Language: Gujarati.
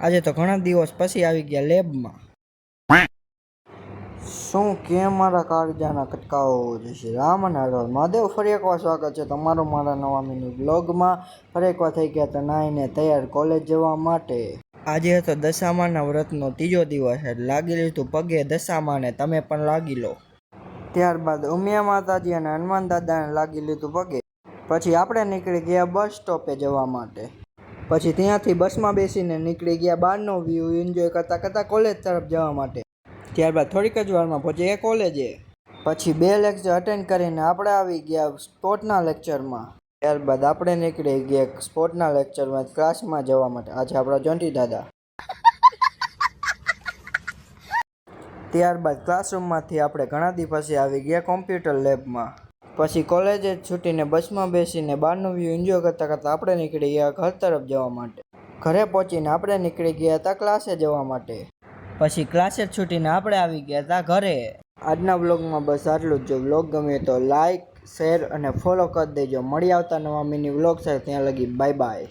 આજે તો ઘણા દિવસ પછી આવી ગયા લેબમાં. શું કેમ મારા કાળજાના કટકાઓ જશે રામ અને હર મહાદેવ. ફરી એકવાર સ્વાગત છે તમારું મારા નવા મિની બ્લોગમાં. ફરી એકવાર થઈ ગયા તો નાઈને તૈયાર કોલેજ જવા માટે. આજે હતો દશામાના વ્રતનો ત્રીજો દિવસ, લાગી લીધું પગે દશામાને, તમે પણ લાગી લો. ત્યારબાદ ઉમિયા માતાજી અને હનુમાન દાદાને લાગી લીધું પગે. પછી આપણે નીકળી ગયા બસ સ્ટોપે જવા માટે. પછી ત્યાંથી બસમાં બેસીને નીકળી ગયા બહારનો વ્યૂ એન્જોય કરતાં કરતાં કોલેજ તરફ જવા માટે. ત્યારબાદ થોડીક જ વારમાં પહોંચી ગયા કોલેજે. પછી 2 લેક્ચર અટેન્ડ કરીને આપણે આવી ગયા સ્પોર્ટના લેક્ચરમાં. ત્યારબાદ આપણે નીકળી ગયા સ્પોર્ટના લેક્ચરમાં ક્લાસમાં જવા માટે. આજે આપણા જોન્ટી દાદા. ત્યારબાદ ક્લાસરૂમમાંથી આપણે ઘણા દિવસ પછી આવી ગયા કોમ્પ્યુટર લેબમાં. પછી કોલેજે છૂટીને બસમાં બેસીને બહારનો વ્યૂ એન્જોય કરતાં કરતાં આપણે નીકળી ગયા ઘર તરફ જવા માટે. ઘરે પહોંચીને આપણે નીકળી ગયા હતા ક્લાસે જવા માટે. પછી ક્લાસે છૂટીને આપણે આવી ગયા હતા ઘરે. આજના વ્લોગમાં બસ આટલું જ. જો વ્લોગ ગમે તો લાઇક, શેર અને ફોલો કરી દેજો. મળી આવતા નવા મિની વ્લોગ સાથે. ત્યાં લગી બાય બાય.